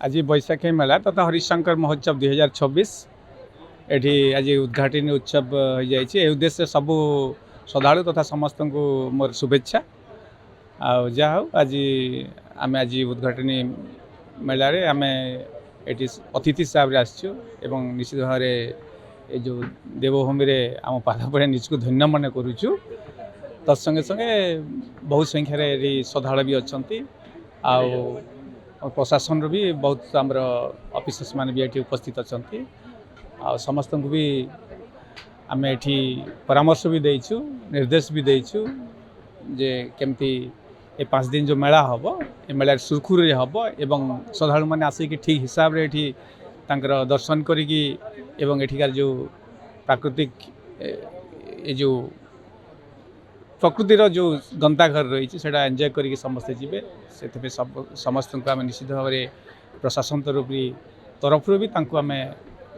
आज बैशाखी मेला तथा हरिशंकर महोत्सव 2026 एठी आज उद्घाटन उत्सव हो जाए उद्देश्य सबू श्रद्धालु तथा समस्त को मोर शुभेच्छा आ आज आम आज उद्घाटनी मेला आम ये अतिथि हिसाब से आसचु एवं निश्चित भाव ये जो देवभूमि आम पादपड़े निजक धन्य मन करुचु तत्संगे संगे बहुत संख्यार श्रद्धालु भी अच्छा प्रशासन भी बहुत आमर ऑफिसर्स मान भी ये उपस्थित अच्छा समस्त को भी आम ये परामर्श भी देचु निर्देश भी देचु जे केमती ये 5 दिन जो मेला हम ये मेला सुरखुर हम एवं श्रद्धालु मैंने आसिक ठीक हिसाब से ये दर्शन करी एठिकार जो प्राकृतिक ये जो प्रकृतिर जो गंताघर रही से एंजॉय करके समस्ते जी से समस्त को आम निश्चित भाव में प्रशासन तरफ भी आम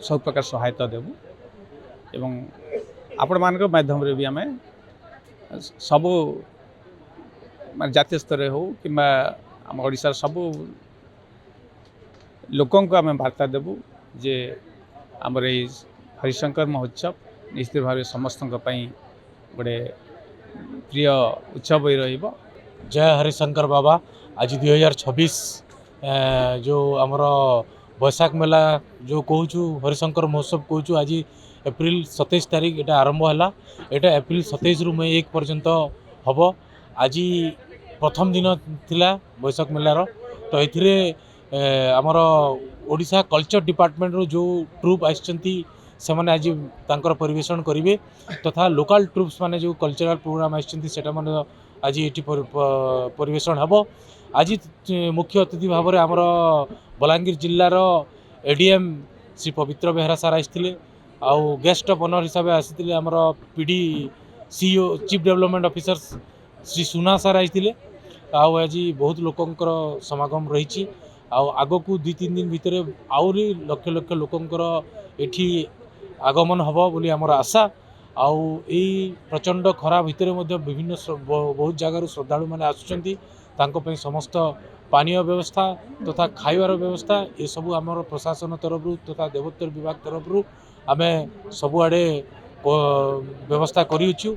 सब प्रकार सहायता देवु एवं आपण मान माध्यम भी आम सबू जातीय स्तर हो कि आम ओडिशार सबू लोकों को आम वार्ता देवु जे आमर ये हरिशंकर महोत्सव निश्चित भाव समस्त गोटे प्रिय उत्सव ही रही। जय हरिशंकर बाबा। आज 2026 जो आमर बैशाख मेला जो कहूँ हरिशंकर महोत्सव कहूँ आज एप्रिल 27 तारीख ये आरंभ है यहाँ एप्रिल 27 रु मई 1 पर्यंत हम आज प्रथम दिन थिला बैशाख मेलार तो ये आमर ओडिशा कल्चर डिपार्टमेंट रो जो ट्रुप आसचंती से मैंने आज तांकर परिवेशन करेंगे तथा लोकल ट्रुप्स माने जो कल्चरल प्रोग्राम आसचंती माने आज ये परिवेशन हम आज मुख्य अतिथि भाव में आमर बलांगीर जिलार एडीएम श्री पवित्र बेहरा सार आसते आउ गेस्ट ऑफ ऑनर हिसाब से आसी आमर PD CEO chief development officer Shri सुना सार आसते आज बहुत लोकंकर समागम रही आग को 2-3 दिन भितर आहरी लक्ष लक्ष लोकंकर एठी आगमन हम बोली आमर आशा आउ प्रचंड खरा भितर विभिन्न बहुत जगार श्रद्धालु मैंने आसुचंती समस्त पानीय व्यवस्था तथा खाइबार व्यवस्था ये सब आमर प्रशासन तरफ तथा देवोत्तर विभाग तरफ आम सबुआड़े व्यवस्था करिछु।